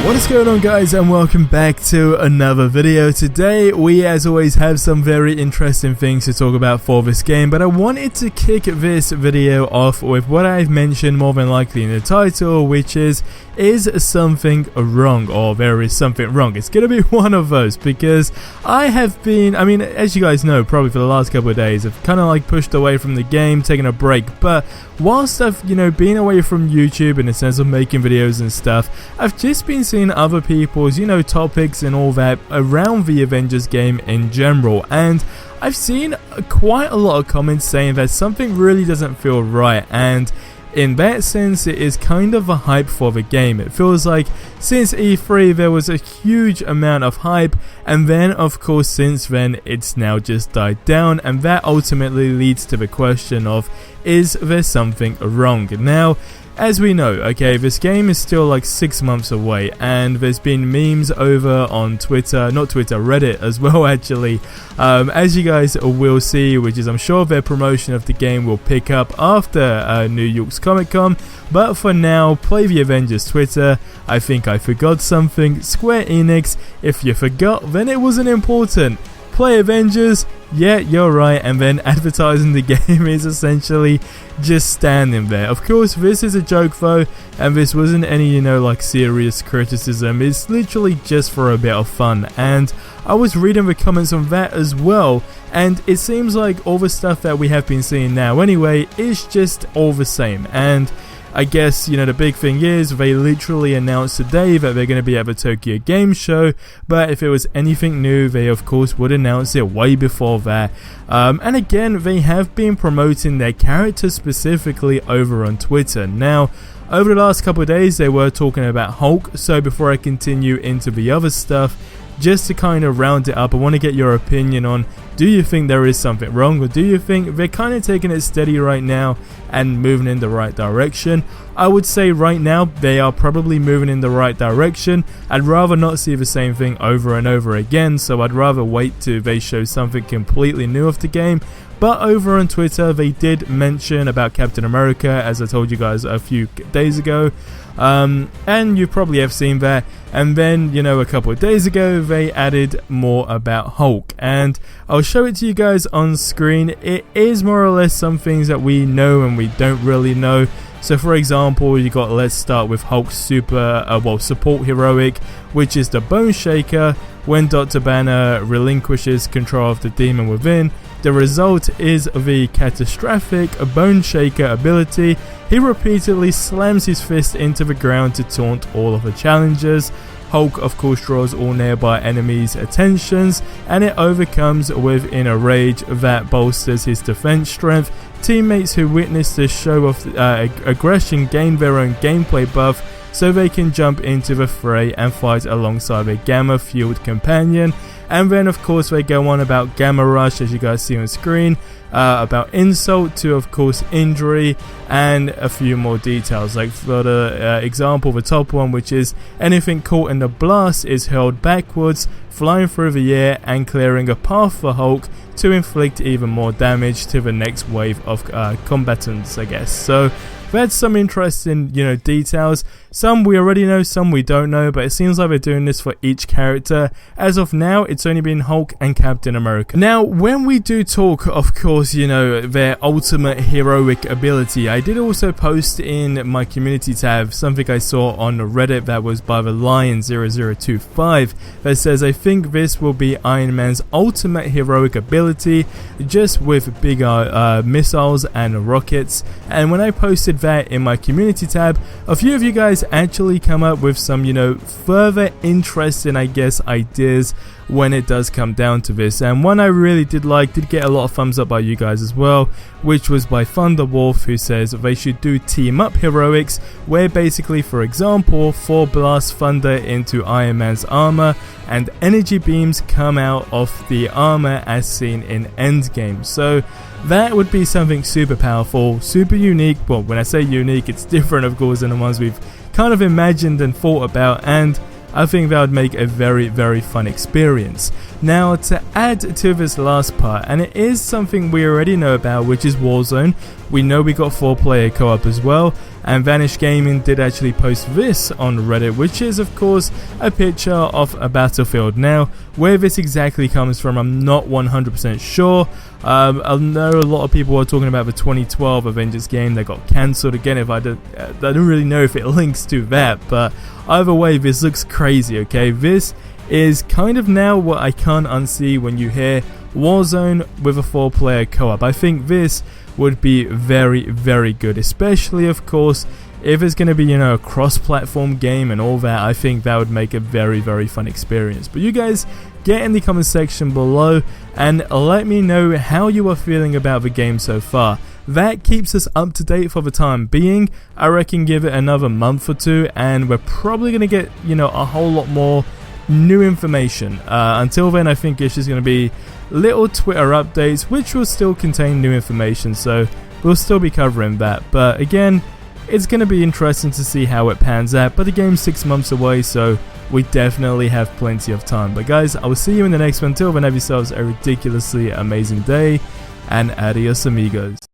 What is going on, guys, and welcome back to another video. Today we as always have some very interesting things to talk about for this game, but I wanted to kick this video off with what I've mentioned more than likely in the title, which is something wrong, or there is something wrong. It's gonna be one of those, because I have been, as you guys know, probably for the last couple of days, I've kind of like pushed away from the game, taking a break. But whilst I've been away from YouTube in the sense of making videos and stuff, I've just been seeing other people's topics and all that around the Avengers game in general, and I've seen quite a lot of comments saying that something really doesn't feel right, and in that sense it is kind of a hype for the game. It feels like since E3 there was a huge amount of hype, and then of course since then it's now just died down, and that ultimately leads to the question of, is there something wrong? Now, as we know, okay, this game is still like 6 months away, and there's been memes over on Twitter, not Twitter, Reddit as well actually, as you guys will see, which is I'm sure their promotion of the game will pick up after New York's Comic Con. But for now, play the Avengers Twitter. I think I forgot something. Square Enix, if you forgot, then it wasn't important. Play Avengers, yeah, you're right, and then advertising the game is essentially just standing there. Of course, this is a joke though, and this wasn't any, like serious criticism. It's literally just for a bit of fun, and I was reading the comments on that as well, and it seems like all the stuff that we have been seeing now anyway is just all the same. And I guess, the big thing is they literally announced today that they're going to be at the Tokyo Game Show, but if it was anything new, they of course would announce it way before that. And again, they have been promoting their characters specifically over on Twitter. Now, over the last couple of days, they were talking about Hulk, so before I continue into the other stuff, just to kind of round it up, I want to get your opinion on, do you think there is something wrong, or do you think they're kind of taking it steady right now and moving in the right direction? I would say right now they are probably moving in the right direction. I'd rather not see the same thing over and over again, so I'd rather wait till they show something completely new of the game. But over on Twitter, they did mention about Captain America, as I told you guys a few days ago. And you probably have seen that. And then, a couple of days ago, they added more about Hulk. And I'll show it to you guys on screen. It is more or less some things that we know and we don't really know. So for example, let's start with Hulk's support heroic, which is the Bone Shaker. When Dr. Banner relinquishes control of the demon within, the result is the catastrophic Bone Shaker ability. He repeatedly slams his fist into the ground to taunt all of the challengers. Hulk of course draws all nearby enemies' attentions, and it overcomes with inner rage that bolsters his defense strength. Teammates who witness this show of aggression gain their own gameplay buff, so they can jump into the fray and fight alongside their gamma-fueled companion. And then of course they go on about Gamma Rush, as you guys see on screen, about insult to of course injury, and a few more details. Like for the example, the top one, which is anything caught in the blast is hurled backwards, flying through the air and clearing a path for Hulk to inflict even more damage to the next wave of combatants, I guess. So that's some interesting, details. Some we already know, some we don't know, but it seems like they're doing this for each character. As of now, it's only been Hulk and Captain America. Now, when we do talk, of course, their ultimate heroic ability, I did also post in my community tab something I saw on Reddit that was by the Lion0025 that says, I think this will be Iron Man's ultimate heroic ability, just with bigger missiles and rockets. And when I posted that in my community tab, a few of you guys actually come up with some, further interesting, I guess, ideas when it does come down to this. And one I really did get a lot of thumbs up by you guys as well, which was by Thunderwolf, who says they should do team up heroics, where basically, for example, Thor blasts thunder into Iron Man's armor and energy beams come out of the armor as seen in Endgame. So that would be something super powerful, super unique. Well, when I say unique, it's different of course than the ones we've kind of imagined and thought about, and I think that would make a very, very fun experience. Now, to add to this last part, and it is something we already know about, which is Warzone. We know we got 4-player co-op as well, and Vanish Gaming did actually post this on Reddit, which is of course a picture of a battlefield. Now, where this exactly comes from, I'm not 100% sure. I know a lot of people are talking about the 2012 Avengers game that got cancelled. Again, I don't really know if it links to that, but either way, this looks crazy, okay? This is kind of now what I can't unsee when you hear Warzone with a 4-player co-op. I think this would be very, very good, especially of course if it's going to be, a cross-platform game and all that. I think that would make a very, very fun experience. But you guys get in the comment section below and let me know how you are feeling about the game so far. That keeps us up to date for the time being. I reckon give it another month or two and we're probably going to get, a whole lot more new information. Until then, I think it's just going to be little Twitter updates which will still contain new information, so we'll still be covering that. But again, it's going to be interesting to see how it pans out, but the game's 6 months away, so we definitely have plenty of time. But guys, I will see you in the next one. Until then, have yourselves a ridiculously amazing day, and adios amigos.